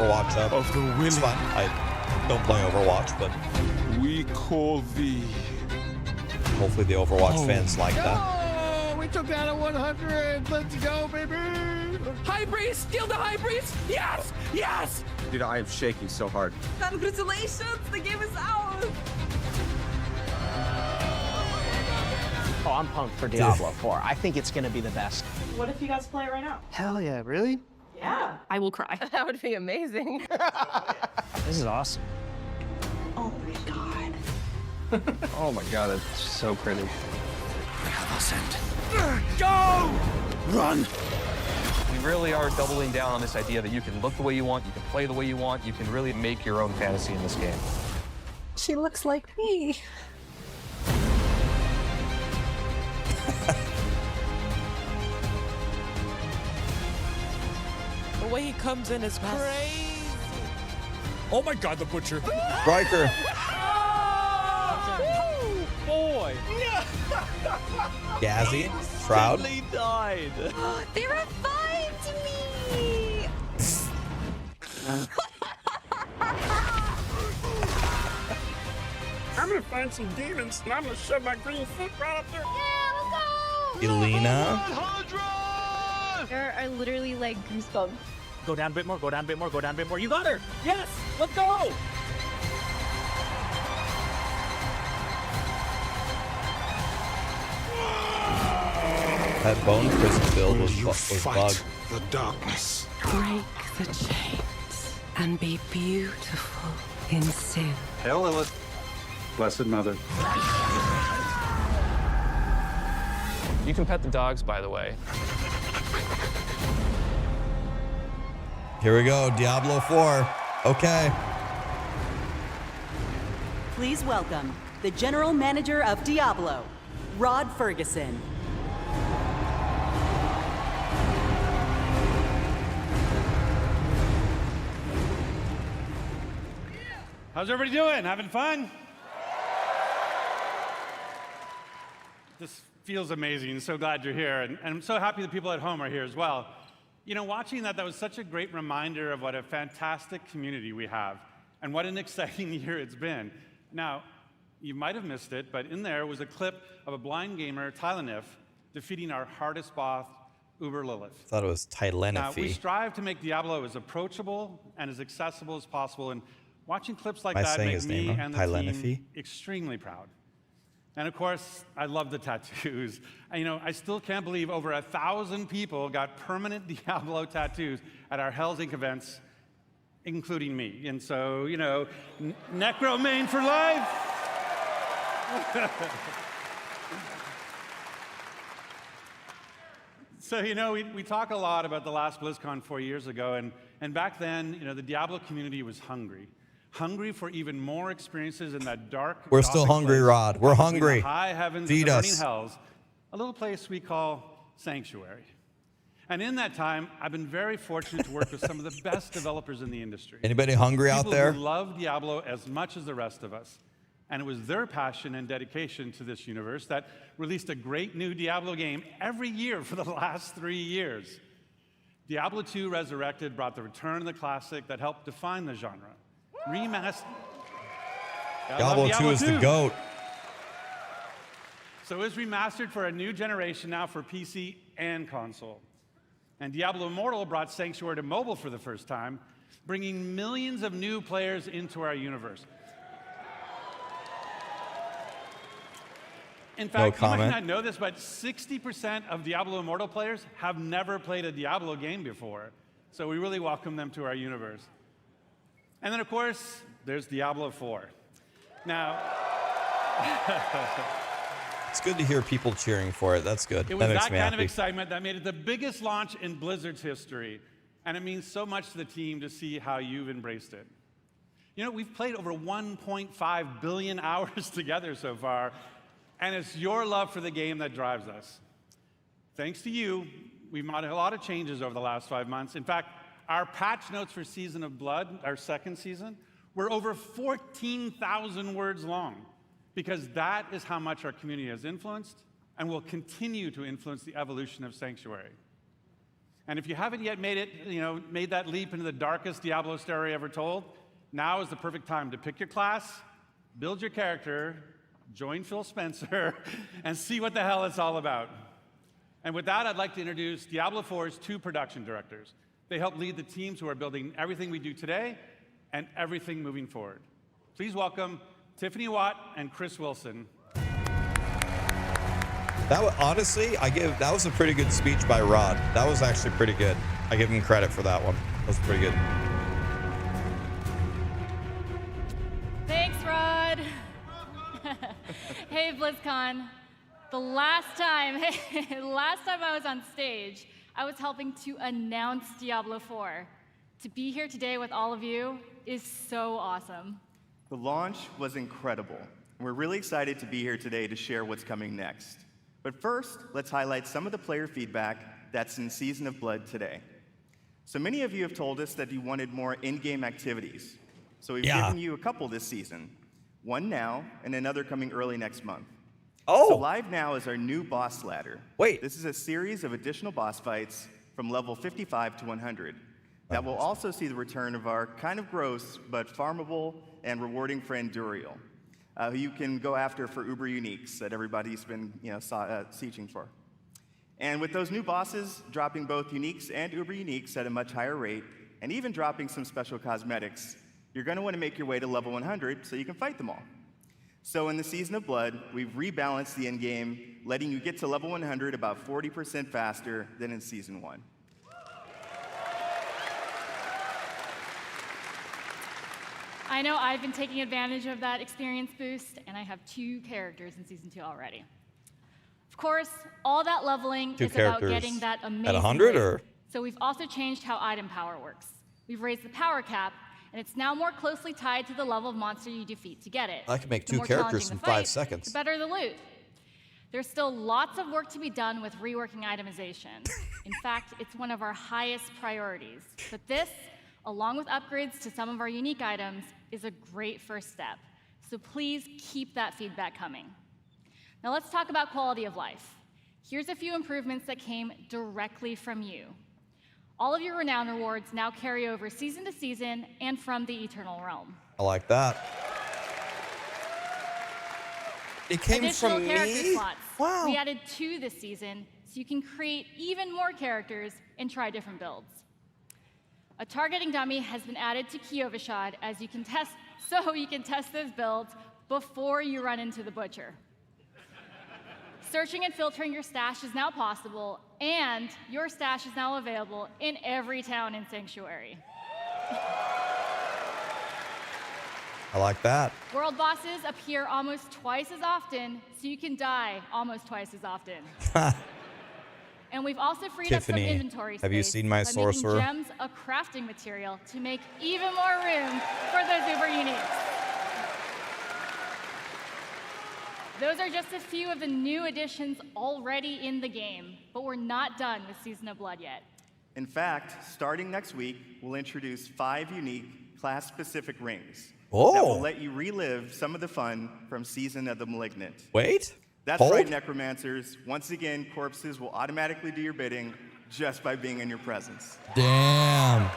Overwatch up. Of the willing. It's fun. I don't play Overwatch, but We call thee. hopefully the Overwatch fans like that. Oh, we took that at 100. Let's go, baby. High Priest, steal the High Priest. Yes, yes. Dude, I am shaking so hard. Congratulations, the game is out. Oh, I'm pumped for Diablo 4. I think it's going to be the best. What if you guys play it right now? Hell yeah, really? Yeah. I will cry. That would be amazing. This is awesome. Oh my god. Oh my god, it's so pretty. Go! Run! We really are doubling down on this idea that you can look the way you want, you can play the way you want, you can really make your own fantasy in this game. She looks like me. The way he comes in is crazy. Oh my god, the butcher. Riker. Boy. Gazzy. Shroud. He died. They revived me. I'm gonna find some demons and I'm gonna shove my green foot right up there. Elena. There are literally like goosebumps. Go down a bit more, go down a bit more, go down a bit more. You got her! Yes, let's go. That bone prison build was bugged. the darkness. Break the chains and be beautiful in sin. Hail Lilith. Blessed Mother. You can pet the dogs, by the way. Here we go. Diablo 4. Okay. Please welcome the General Manager of Diablo, Rod Ferguson. How's everybody doing? Having fun? This feels amazing. So glad you're here. And I'm so happy the people at home are here as well. You know, watching that was such a great reminder of what a fantastic community we have and what an exciting year it's been. Now, you might have missed it, but in there was a clip of a blind gamer, Tylenif, defeating our hardest boss, Uber Lilith. Thought it was Now, we Tylenify. strive to make Diablo as approachable and as accessible as possible, and watching clips like Am I that saying make his me name wrong? and the Tylenify? team extremely proud. And of course, I love the tattoos. You know, I still can't believe over 1,000 people got permanent Diablo tattoos at our Hell's Inc. events, including me. And so, you know, Necro main for life. So, you know, we talk a lot about the last BlizzCon 4 years ago, and back then, you know, the Diablo community was hungry for even more experiences in that dark. We're still gothic hungry, place Rod. We're between hungry. The high heavens Feed and the burning us. hells, a little place we call Sanctuary. And in that time, I've been very fortunate to work with some of the best developers in the industry. Anybody hungry out People there? who love Diablo as much as the rest of us. And it was their passion and dedication to this universe that released a great new Diablo game every year for the last 3 years. Diablo 2 Resurrected brought the return of the classic that helped define the genre. Remastered. Diablo 2 is the GOAT. So it was remastered for a new generation now for PC and console. And Diablo Immortal brought Sanctuary to mobile for the first time, bringing millions of new players into our universe. In fact, you might not know this, but 60% of Diablo Immortal players have never played a Diablo game before. So we really welcome them to our universe. And then, of course, there's Diablo 4. Now, It's good to hear people cheering for it. That's good. it was That that makes kind me of happy. excitement that made it the biggest launch in Blizzard's history. And it means so much to the team to see how you've embraced it. You know, we've played over 1.5 billion hours together so far, and it's your love for the game that drives us. Thanks to you, we've made a lot of changes over the last 5 months. In fact, our patch notes for Season of Blood, our second season, were over 14,000 words long, because that is how much our community has influenced and will continue to influence the evolution of Sanctuary. And if you haven't yet made that leap into the darkest Diablo story ever told, now is the perfect time to pick your class, build your character, join Phil Spencer, and see what the hell it's all about. And with that, I'd like to introduce Diablo 4's 2 production directors. They help lead the teams who are building everything we do today and everything moving forward. Please welcome Tiffany Watt and Chris Wilson. Honestly, that was a pretty good speech by Rod. That was actually pretty good. I give him credit for that one. That was pretty good. Thanks, Rod. Hey, BlizzCon. The last time I was on stage, I was helping to announce Diablo 4. To be here today with all of you is so awesome. The launch was incredible. We're really excited to be here today to share what's coming next. But first, let's highlight some of the player feedback that's in Season of Blood today. So many of you have told us that you wanted more in-game activities. So we've given you a couple this season. One now, and another coming early next month. Oh! So live now is our new boss ladder. Wait. This is a series of additional boss fights from level 55 to 100. That will also see the return of our kind of gross, but farmable and rewarding friend Duriel, who you can go after for Uber Uniques that everybody's been sieging for. And with those new bosses dropping both Uniques and Uber Uniques at a much higher rate, and even dropping some special cosmetics, you're going to want to make your way to level 100 so you can fight them all. So in the Season of Blood, we've rebalanced the endgame, letting you get to level 100 about 40% faster than in Season 1. I know I've been taking advantage of that experience boost, and I have 2 characters in Season 2 already. Of course, all that leveling is about getting that amazing at 100 loot. or? So we've also changed how item power works. We've raised the power cap, and it's now more closely tied to the level of monster you defeat to get it. I can make The 2 more characters challenging in the 5 fight, seconds. the better the loot. There's still lots of work to be done with reworking itemization. In fact, it's one of our highest priorities. But this, along with upgrades to some of our unique items, is a great first step. So please keep that feedback coming. Now let's talk about quality of life. Here's a few improvements that came directly from you. All of your renown rewards now carry over season to season and from the Eternal Realm. I like that. It came Additional from character me? slots. Wow. We added 2 this season, so you can create even more characters and try different builds. A targeting dummy has been added to Kiovashad so you can test those builds before you run into the butcher. Searching and filtering your stash is now possible, and your stash is now available in every town in Sanctuary. I like that. World bosses appear almost twice as often, so you can die almost twice as often. And we've also freed up some Tiffany, inventory space have you seen my by sorcerer? making gems a crafting material to make even more room for those Uber Uniques. Those are just a few of the new additions already in the game, but we're not done with Season of Blood yet. In fact, starting next week, we'll introduce 5 unique class-specific rings that will let you relive some of the fun from Season of the Malignant. Wait. That's right, Necromancers. Once again, corpses will automatically do your bidding just by being in your presence. Damn.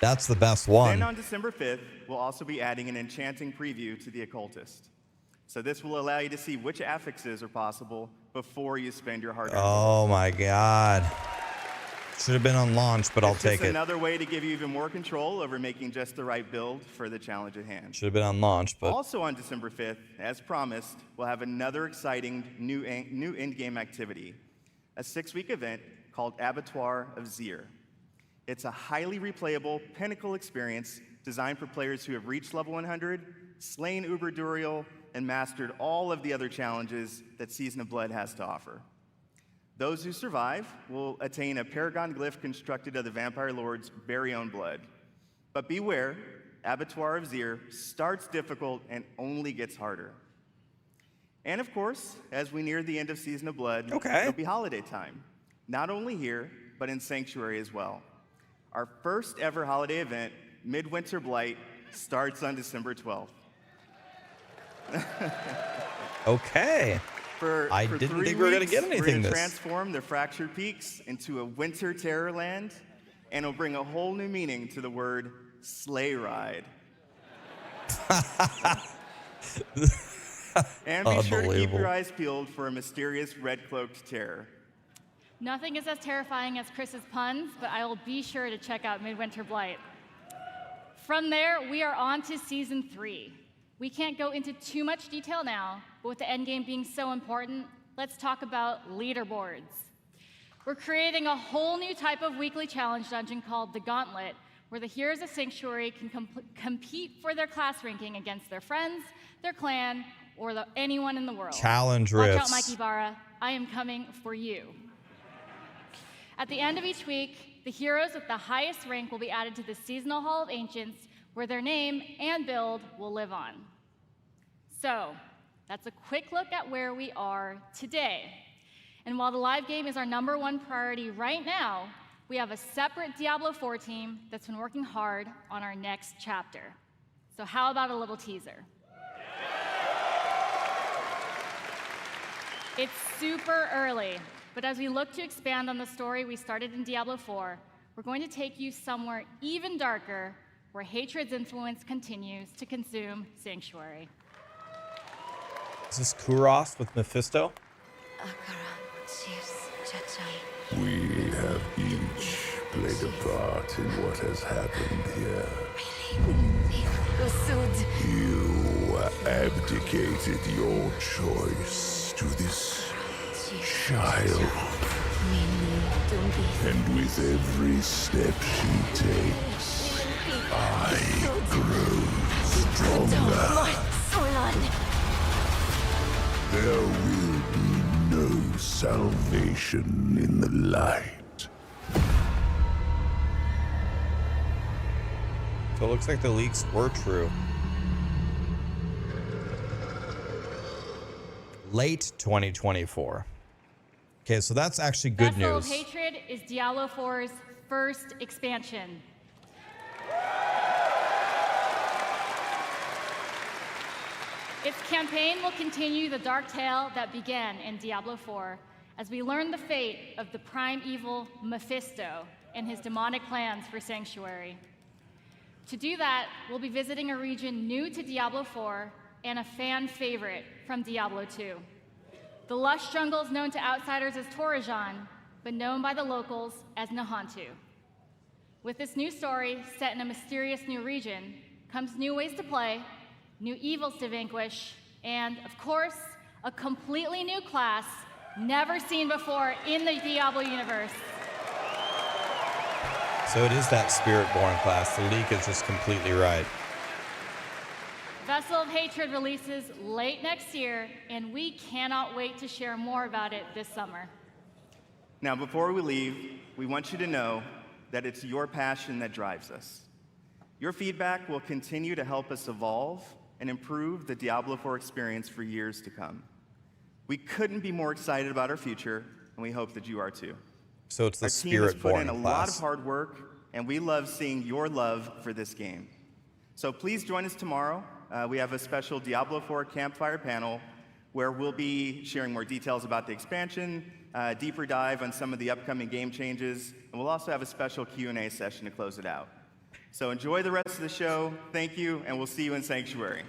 That's the best one. Then on December 5th, we'll also be adding an enchanting preview to the Occultist. So this will allow you to see which affixes are possible before you spend your hard-earned Oh my God. Should have been on launch, but I'll take It's it. another way to give you even more control over making just the right build for the challenge at hand. Should have been on launch, but Also on December 5th, as promised, we'll have another exciting new in-game activity, a 6-week event called Abattoir of Zir. It's a highly replayable pinnacle experience designed for players who have reached level 100, slain Uber Duriel, and mastered all of the other challenges that Season of Blood has to offer. Those who survive will attain a paragon glyph constructed of the Vampire Lord's very own blood. But beware, Abattoir of Zir starts difficult and only gets harder. And of course, as we near the end of Season of Blood, it'll be holiday time. Not only here, but in Sanctuary as well. Our first ever holiday event, Midwinter Blight, starts on December 12th. okay. I for didn't 3 think we were going to weeks, get we're anything gonna this. transform the Fractured Peaks into a winter terrorland, and it'll bring a whole new meaning to the word sleigh ride. And be sure to keep your eyes peeled for a mysterious red-cloaked terror. Nothing is as terrifying as Chris's puns, but I will be sure to check out Midwinter Blight. From there, we are on to Season 3. We can't go into too much detail now, but with the endgame being so important, let's talk about leaderboards. We're creating a whole new type of weekly challenge dungeon called the Gauntlet, where the heroes of Sanctuary can compete for their class ranking against their friends, their clan, or anyone in the world. Challenge Watch rifts. out, Mikey Barra. I am coming for you. At the end of each week, the heroes with the highest rank will be added to the Seasonal Hall of Ancients, where their name and build will live on. So, that's a quick look at where we are today. And while the live game is our #1 priority right now, we have a separate Diablo 4 team that's been working hard on our next chapter. So how about a little teaser? It's super early, but as we look to expand on the story we started in Diablo 4, we're going to take you somewhere even darker, where hatred's influence continues to consume Sanctuary. Is this Kuros with Mephisto? We have each played a part in what has happened here. You abdicated your choice to this child. And with every step she takes, I grow stronger. There will be no salvation in the light. So it looks like the leaks were true. Late 2024. Okay, so that's actually good Vessel news. of Hatred is Diablo 4's first expansion. Its campaign will continue the dark tale that began in Diablo 4 as we learn the fate of the prime evil Mephisto and his demonic plans for Sanctuary. To do that, we'll be visiting a region new to Diablo 4 and a fan favorite from Diablo 2. The lush jungles known to outsiders as Torajan, but known by the locals as Nahantu. With this new story set in a mysterious new region comes new ways to play, new evils to vanquish, and, of course, a completely new class never seen before in the Diablo universe. So it is that Spirit-born class. The leak is just completely right. Vessel of Hatred releases late next year, and we cannot wait to share more about it this summer. Now, before we leave, we want you to know that it's your passion that drives us. Your feedback will continue to help us evolve and improve the Diablo 4 experience for years to come. We couldn't be more excited about our future, and we hope that you are too. So it's the Our team has put in Spirit-born a lot of class. hard work, and we love seeing your love for this game. So please join us tomorrow. We have a special Diablo 4 campfire panel where we'll be sharing more details about the expansion, deeper dive on some of the upcoming game changes, and we'll also have a special Q&A session to close it out. So enjoy the rest of the show. Thank you, and we'll see you in Sanctuary.